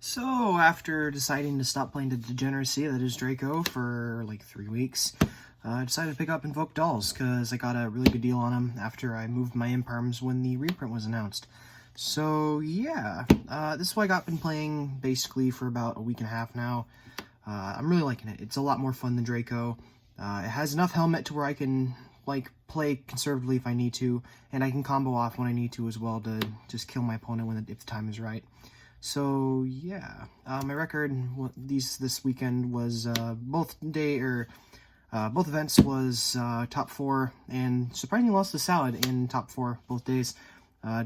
So, after deciding to stop playing the degeneracy that is Draco for like 3 weeks, I decided to pick up Invoked Dolls because I got a really good deal on them after I moved my imparms when the reprint was announced. So, yeah, this is what I got been playing basically for about a week and a half now. I'm really liking it. It's a lot more fun than Draco. It has enough helmet to where I can like play conservatively if I need to, and I can combo off when I need to as well to just kill my opponent if the time is right. So yeah, my record this weekend was both events was top 4, and surprisingly lost to Salad in top 4 both days.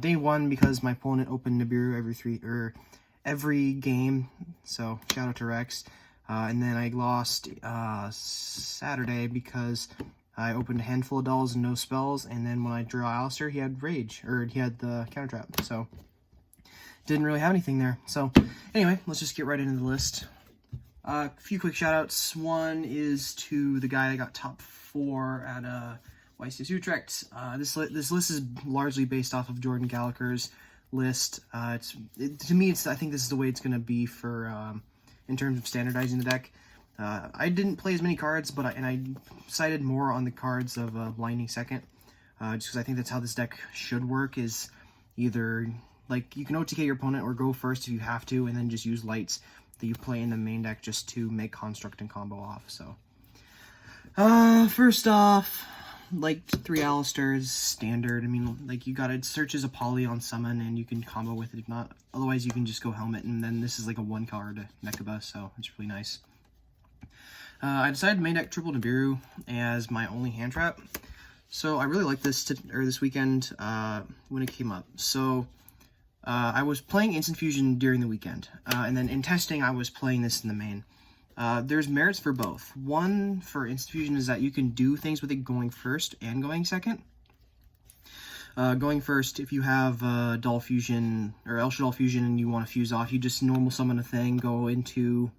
Day 1 because my opponent opened Nibiru every game, so shout out to Rex. And then I lost Saturday because I opened a handful of dolls and no spells, and then when I drew Alistair, he had Rage, or he had the counter trap, so didn't really have anything there. So anyway, let's just get right into the list. A few quick shoutouts. One is to the guy that got top 4 at YCS Utrecht. This list is largely based off of Jordan Gallagher's list. To me, I think this is the way it's going to be for in terms of standardizing the deck. I didn't play as many cards, but I decided more on the cards of Blinding Second, just because I think that's how this deck should work. Is either like you can OTK your opponent or go first if you have to, and then just use lights that you play in the main deck just to make construct and combo off. So, first off, like 3 Alistairs, standard. I mean, like you gotta search as a poly on summon and you can combo with it. If not, otherwise you can just go helmet, and then this is like a 1-card Mechaba, so it's really nice. I decided to main deck triple Nibiru as my only hand trap. So I really liked this this weekend when it came up. So I was playing Instant Fusion during the weekend, and then in testing I was playing this in the main. There's merits for both. One for Instant Fusion is that you can do things with it going first and going second. Going first, if you have Doll Fusion or El Shaddoll Fusion and you want to fuse off, you just normal summon a thing, go into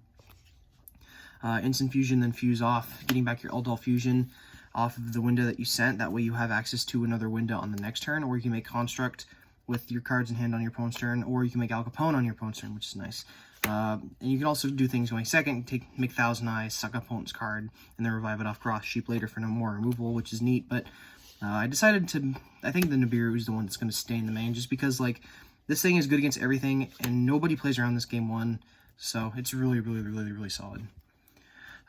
Instant Fusion, then fuse off, getting back your El Doll Fusion off of the window that you sent. That way you have access to another window on the next turn, or you can make Construct with your cards in hand on your opponent's turn, or you can make Al Capone on your opponent's turn, which is nice. And you can also do things going second, make Thousand Eyes, suck opponent's card, and then revive it off Cross Sheep later for no more removal, which is neat. But I decided I think the Nibiru is the one that's going to stay in the main, just because like this thing is good against everything, and nobody plays around this game 1, so it's really solid.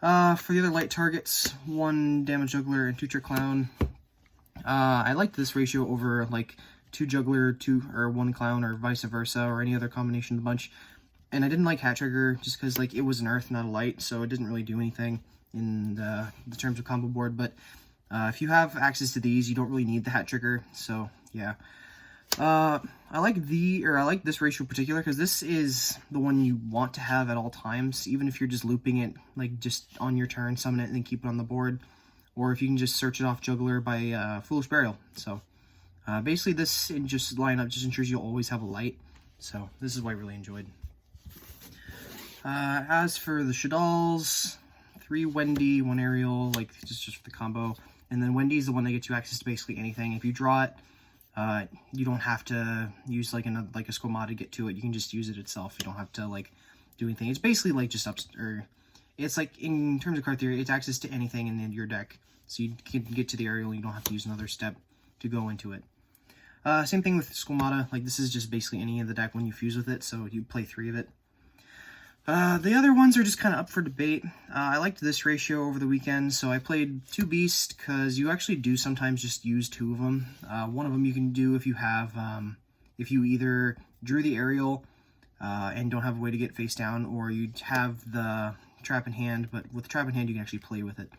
For the other light targets, 1 Damage Juggler and 2 Trick Clown. I liked this ratio over like 2 Juggler, 1 Clown, or vice versa, or any other combination of the bunch. And I didn't like Hat Trigger just because like it was an Earth, not a Light, so it didn't really do anything in the terms of combo board. But if you have access to these, you don't really need the Hat Trigger. So yeah. I like this ratio in particular because this is the one you want to have at all times, even if you're just looping it, like just on your turn, summon it and then keep it on the board, or if you can just search it off Juggler by Foolish Burial. So basically this lineup just ensures you'll always have a light, so this is what I really enjoyed. As for the Shaddolls, 3 Wendy, 1 Ariel, like just for the combo, and then Wendy's the one that gets you access to basically anything. If you draw it, you don't have to use like a Squamata to get to it. You can just use it itself. You don't have to like do anything. It's basically like just it's like in terms of card theory, it's access to anything in your deck. So you can get to the Ariel and you don't have to use another step to go into it. Same thing with Squamata. Like this is just basically any of the deck when you fuse with it, so you play 3 of it. The other ones are just kind of up for debate. I liked this ratio over the weekend, so I played 2 Beasts, because you actually do sometimes just use 2 of them. One of them you can do if you have, if you either drew the Ariel and don't have a way to get face down, or you have the trap in hand, but with the trap in hand you can actually play with it.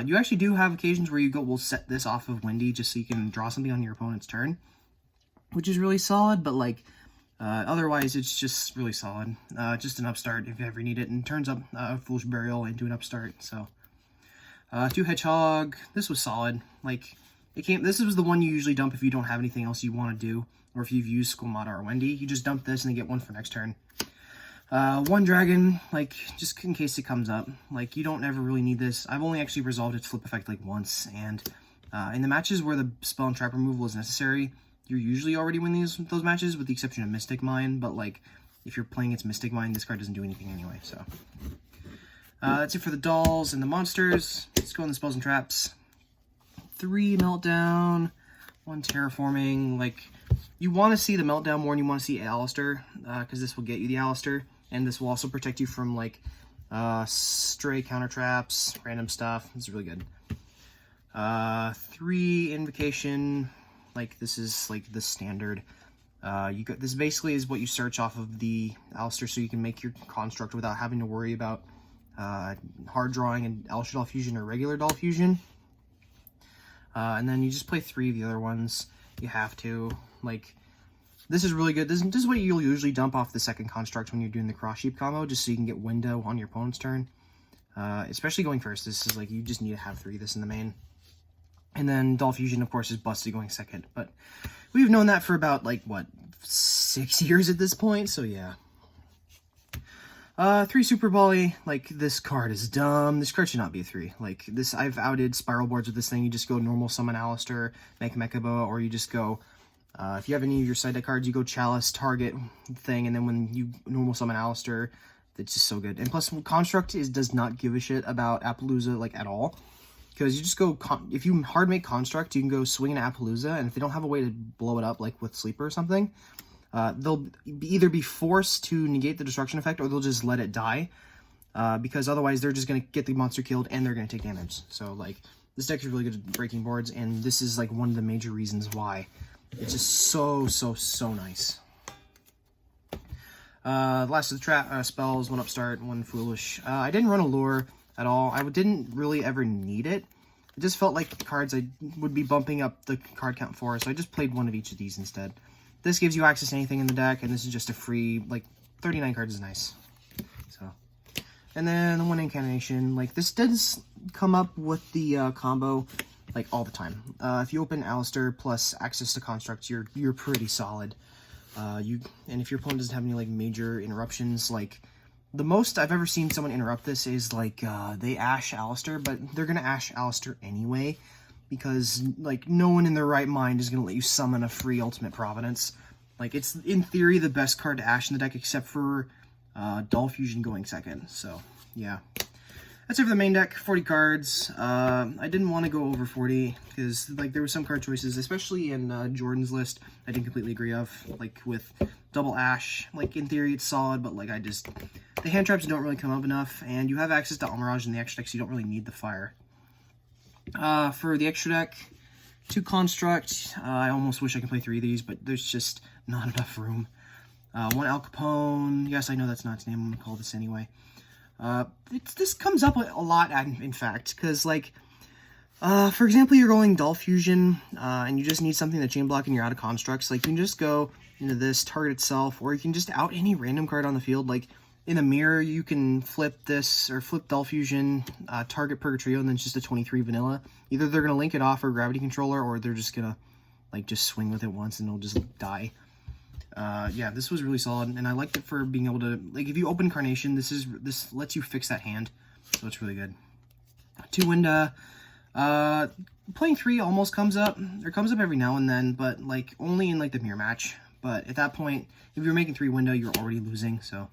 You actually do have occasions where we'll set this off of Wendy just so you can draw something on your opponent's turn, which is really solid, but like, otherwise, it's just really solid. Just an upstart if you ever need it, and turns up Foolish Burial into an upstart. So, 2 Hedgehog. This was solid. Like this was the one you usually dump if you don't have anything else you want to do, or if you've used Squamata or Wendy. You just dump this and then get 1 for next turn. 1 Dragon, like just in case it comes up. Like you don't ever really need this. I've only actually resolved its flip effect like once, and in the matches where the spell and trap removal is necessary, you're usually already winning those matches, with the exception of Mystic Mine, but like if you're playing its Mystic Mine, this card doesn't do anything anyway, so. That's it for the dolls and the monsters. Let's go on the spells and traps. 3 Meltdown, 1 Terraforming. Like, you want to see the Meltdown more than you want to see Alistair, because this will get you the Alistair, and this will also protect you from, like, stray counter traps, random stuff. It's really good. 3 Invocation. Like, this is, like, the standard. This basically is what you search off of the Alistair, so you can make your construct without having to worry about hard drawing and Shaddoll fusion or regular doll fusion. And then you just play 3 of the other ones. You have to. Like, this is really good. This is what you'll usually dump off the second construct when you're doing the cross sheep combo, just so you can get window on your opponent's turn. Especially going first. This is like, you just need to have 3 of this in the main. And then doll fusion, of course, is busted going second. But we've known that for about, like, what, 6 years at this point? So, yeah. 3 Super Volley. Like, this card is dumb. This card should not be a 3. Like, this, I've outed spiral boards with this thing. You just go normal summon Alistair, make Mechabo, or you just go, if you have any of your side deck cards, you go Chalice, target thing, and then when you normal summon Alistair, it's just so good. And plus, Construct does not give a shit about Appaloosa, like, at all. Because you just go, if you hard make Construct, you can go swing an Appaloosa, and if they don't have a way to blow it up, like with Sleeper or something, they'll either be forced to negate the destruction effect, or they'll just let it die. Because otherwise, they're just going to get the monster killed, and they're going to take damage. So, like, this deck is really good at breaking boards, and this is, like, one of the major reasons why. It's just so nice. Last of the trap spells, 1 Upstart, 1 Foolish. I didn't run a lure at all. I didn't really ever need it. It just felt like cards I would be bumping up the card count for, so I just played 1 of each of these instead. This gives you access to anything in the deck, and this is just a free, like, 39 cards is nice. So, and then 1 Incantation. Like, this does come up with the combo, like, all the time. If you open Alistair plus access to Constructs, you're pretty solid. And if your opponent doesn't have any, like, major interruptions, like, the most I've ever seen someone interrupt this is, like, they Ash Alistair, but they're going to Ash Alistair anyway, because, like, no one in their right mind is going to let you summon a free Ultimate Providence. Like, it's, in theory, the best card to Ash in the deck, except for Doll Fusion going second, so, yeah. That's it for the main deck, 40 cards. I didn't want to go over 40, because, like, there were some card choices, especially in Jordan's list, I didn't completely agree of, like, with double Ash. Like, in theory, it's solid, but, like, the hand traps don't really come up enough, and you have access to Almirage in the extra deck, so you don't really need the fire. For the extra deck, 2 Construct. I almost wish I could play 3 of these, but there's just not enough room. 1 Al Capone. Yes, I know that's not its name. I'm going to call this anyway. This comes up a lot, in fact, because, like, for example, you're going Doll Fusion, and you just need something to chain block and you're out of Constructs. Like, you can just go into this, target itself, or you can just out any random card on the field. Like, in the mirror, you can flip this, or flip Doll Fusion, target Purgatrio, and then it's just a 23 vanilla. Either they're going to link it off or Gravity Controller, or they're just going to, like, just swing with it once and it'll just die. Yeah, this was really solid, and I liked it for being able to, like, if you open Carnation, this lets you fix that hand, so it's really good. 2 Winda. Playing 3 almost comes up, or comes up every now and then, but, like, only in, like, the mirror match. But at that point, if you're making 3 Winda, you're already losing, so.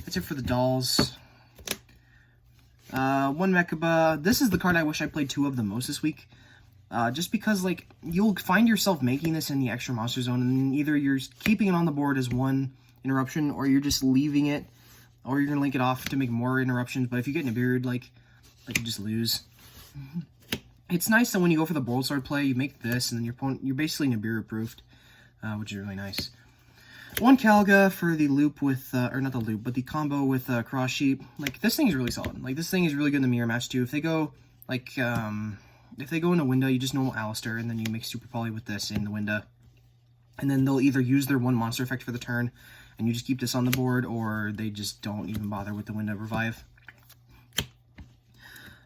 That's it for the dolls. 1 Mechaba. This is the card I wish I played 2 of the most this week. Just because, like, you'll find yourself making this in the extra monster zone, and either you're keeping it on the board as 1 interruption, or you're just leaving it, or you're going to link it off to make more interruptions. But if you get Nibiru'd, like you just lose. It's nice that when you go for the Bold Sword play, you make this, and then your opponent, you're basically Nibiru-proofed, which is really nice. 1 Kalga for the loop with, or not the loop, but the combo with Cross Sheep. Like, this thing is really solid. Like, this thing is really good in the mirror match, too. If they go, like, if they go in a window, you just normal Alistair, and then you make Super Poly with this in the window. And then they'll either use their 1 monster effect for the turn, and you just keep this on the board, or they just don't even bother with the window revive.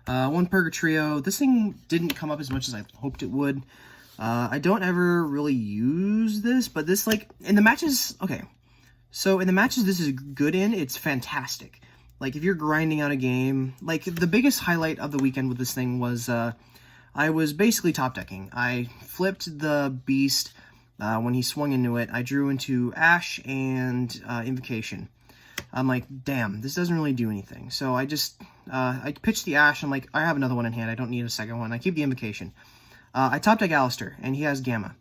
1 Purgatrio. This thing didn't come up as much as I hoped it would. I don't ever really use this, but this, like, in the matches, okay. So in the matches this is good in, it's fantastic. Like, if you're grinding out a game, like, the biggest highlight of the weekend with this thing was, I was basically top decking. I flipped the Beast, when he swung into it, I drew into Ash and Invocation. I'm like, damn, this doesn't really do anything. So I just, I pitched the Ash. I'm like, I have another one in hand. I don't need a second one. I keep the Invocation. I top deck Alistair, and he has Gamma.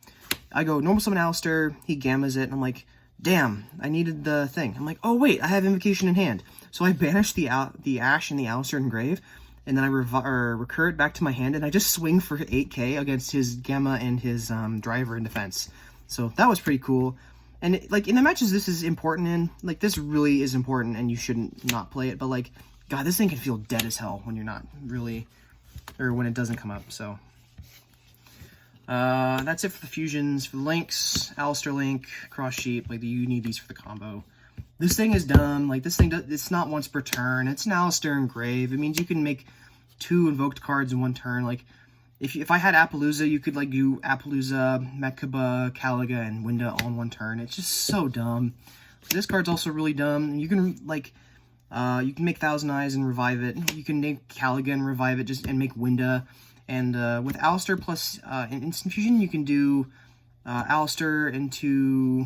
I go, normal summon Alistair, he Gammas it, and I'm like, damn, I needed the thing. I'm like, oh wait, I have Invocation in hand. So I banished the Ash and the Alistair in grave, and then I recur it back to my hand, and I just swing for 8k against his Gamma and his Driver in defense. So that was pretty cool. And, like, in the matches this is important in, like, this really is important, and you shouldn't not play it, but, like, God, this thing can feel dead as hell when you're not really, or when it doesn't come up, so. That's it for the fusions. For the links, Alistair Link, Cross Sheep, like, you need these for the combo. This thing is dumb, like, this thing, it's not once per turn, it's an Alistair in grave, it means you can make 2 invoked cards in 1 turn, like, if I had Appaloosa, you could, like, do Appaloosa, Mechaba, Caliga, and Winda all in 1 turn. It's just so dumb. This card's also really dumb. You can, like, you can make Thousand Eyes and revive it. You can make Caliga and revive it and make Winda. And with Alistair plus an Instant Fusion, you can do Alistair into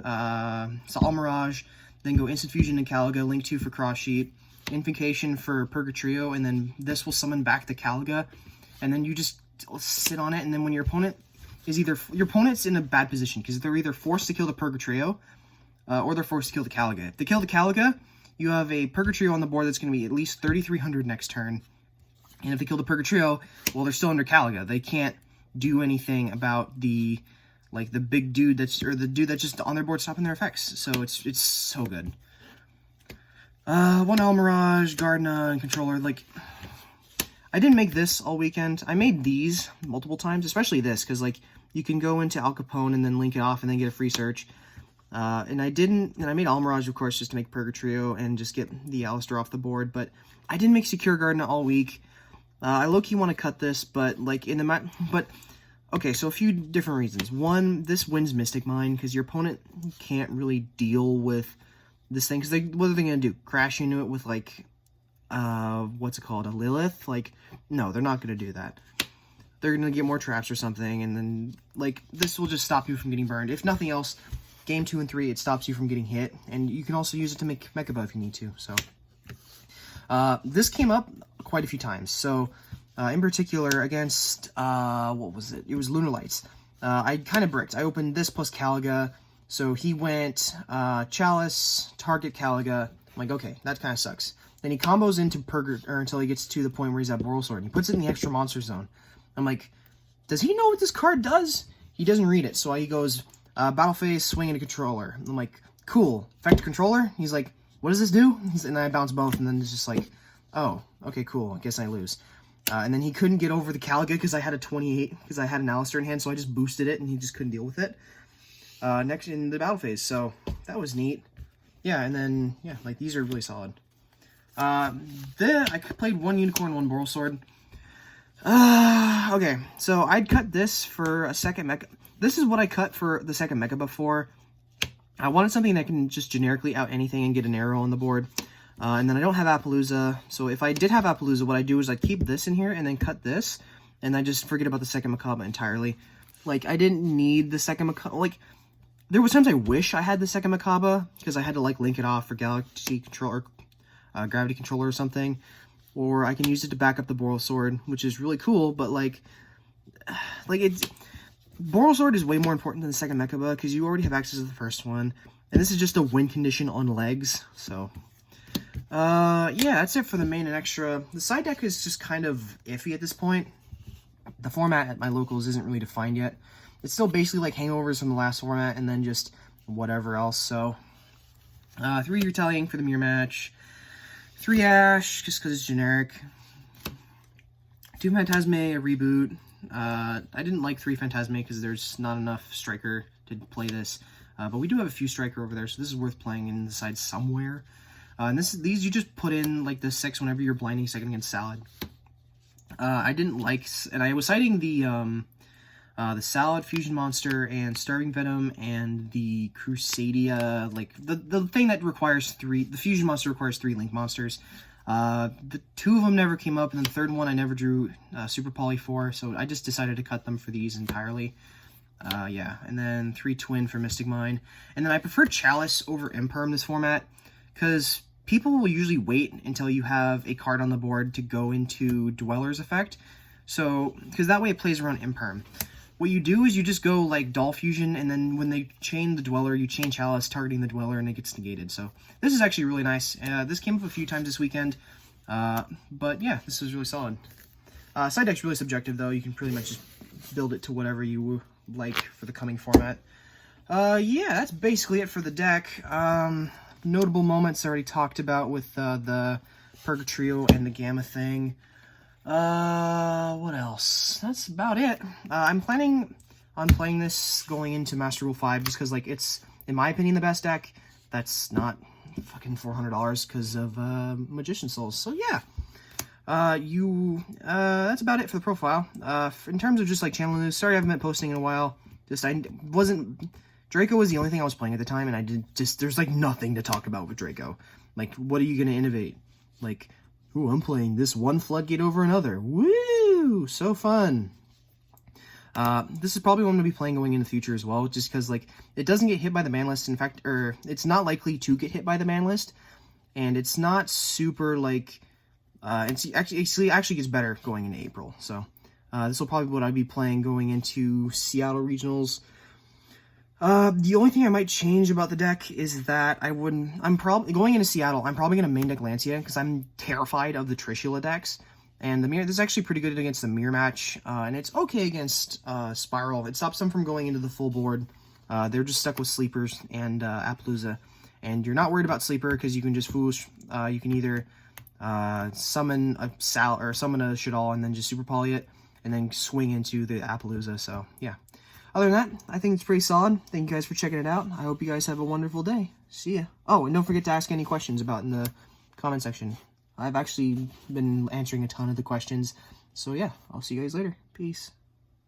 Sol Mirage, then go Instant Fusion and Caliga, Link 2 for Cross Sheet, Invocation for Purgatrio, and then this will summon back the Caliga. And then you just sit on it, and then when your opponent is your opponent's in a bad position, because they're either forced to kill the Purgatrio, or they're forced to kill the Caliga. If they kill the Caliga, you have a Purgatrio on the board that's going to be at least 3,300 next turn. And if they kill the Purgatrio, well, they're still under Caliga. They can't do anything about the, like, the big dude or the dude that's just on their board stopping their effects. So it's so good. 1 Mirage, Gardna, and Controller, like, I didn't make this all weekend. I made these multiple times, especially this, because, like, you can go into Al Capone and then link it off and then get a free search. And I made Almirage, of course, just to make Purgatrio and just get the Alistair off the board, but I didn't make Secure Gardna all week. I low-key want to cut this, but, like, okay, so a few different reasons. One, this wins Mystic Mine, because your opponent can't really deal with this thing, because what are they going to do? Crash into it with, like, what's it called, a Lilith? Like, no, they're not going to do that. They're going to get more traps or something, and then, like, this will just stop you from getting burned. If nothing else, game 2 and 3, it stops you from getting hit, and you can also use it to make Mechaba if you need to, so. This came up quite a few times, so, in particular, against, what was it? It was Lunar Lights. I kind of bricked. I opened this plus Caliga, so he went, Chalice, target Caliga. I'm like, okay, that kind of sucks. Then he combos into until he gets to the point where he's at Boral Sword, and he puts it in the extra monster zone. I'm like, does he know what this card does? He doesn't read it, so he goes, Battle Phase, swing into Controller. I'm like, cool. Effect Controller? He's like, what does this do? And then I bounce both, and then it's just like, oh, okay, cool, I guess I lose. And then he couldn't get over the Caliga because I had a 28, because I had an Alistair in hand, so I just boosted it, and he just couldn't deal with it. Next in the Battle Phase, so that was neat. Yeah, and then, yeah, like, these are really solid. Then I played 1 Unicorn, 1 Boral Sword. Okay, so I'd cut this for a second Mecha. This is what I cut for the second Mechaba for. I wanted something that can just generically out anything and get an arrow on the board. And then I don't have Appaloosa, so if I did have Appaloosa, what I do is I keep this in here and then cut this, and I just forget about the second Mechaba entirely. Like, I didn't need the second Mechaba. Like, there was times I wish I had the second Mechaba, because I had to, like, link it off for Gravity Controller or something. Or I can use it to back up the Boral Sword, which is really cool, but, like it's... Boral Sword is way more important than the second Mechaba, because you already have access to the first one. And this is just a win condition on legs, so... yeah, that's it for the main and extra. The side deck is just kind of iffy at this point. The format at my locals isn't really defined yet. It's still basically like hangovers from the last format, and then just whatever else, so... 3 Retaliating for the mirror match. 3 Ash, just because it's generic. 2 Phantasme, a reboot. I didn't like 3 Phantasme because there's not enough Striker to play this. But we do have a few Striker over there, so this is worth playing in the side somewhere. And these you just put in like the 6 whenever you're blinding second against Salad. I didn't like, and I was citing the Salad Fusion Monster and Starving Venom and the Crusadia, like the thing that requires 3. The Fusion Monster requires 3 Link monsters. The 2 of them never came up, and then the third one I never drew Super Poly for, so I just decided to cut them for these entirely. Yeah, and then 3 Twin for Mystic Mine. And then I prefer Chalice over Imperm this format, because people will usually wait until you have a card on the board to go into Dweller's effect. So, because that way it plays around Imperm. What you do is you just go like Doll Fusion, and then when they chain the Dweller, you chain Chalice, targeting the Dweller, and it gets negated. So this is actually really nice. This came up a few times this weekend, but yeah, this is really solid. Side deck's really subjective, though. You can pretty much just build it to whatever you like for the coming format. Yeah, that's basically it for the deck. Notable moments I already talked about with the Purgatrio and the Gamma thing. What else? That's about it. I'm planning on playing this going into Master Rule 5 just because, like, it's, in my opinion, the best deck. That's not fucking $400 because of Magician Souls. So, yeah. That's about it for the profile. In terms of just, like, channel news, sorry I haven't been posting in a while. Draco was the only thing I was playing at the time, and there's, like, nothing to talk about with Draco. Like, what are you gonna innovate? Like, ooh, I'm playing this one floodgate over another. Woo! So fun. This is probably what I'm going to be playing going in the future as well, just because, like, it doesn't get hit by the ban list. In fact, it's not likely to get hit by the ban list, and it's not super, like, it actually gets better going into April. So, this will probably be what I'd be playing going into Seattle Regionals. The only thing I might change about the deck is that I'm probably going into Seattle. I'm probably going to main deck Lancia because I'm terrified of the Trishula decks. And the mirror, this is actually pretty good against the mirror match, and it's okay against Spiral. It stops them from going into the full board. They're just stuck with Sleepers and Appaloosa. And you're not worried about Sleeper because you can just foolish. You can either summon a summon a Shaddoll and then just super poly it, and then swing into the Appaloosa. So yeah. Other than that, I think it's pretty solid. Thank you guys for checking it out. I hope you guys have a wonderful day. See ya. Oh, and don't forget to ask any questions about in the comment section. I've actually been answering a ton of the questions. So yeah, I'll see you guys later. Peace.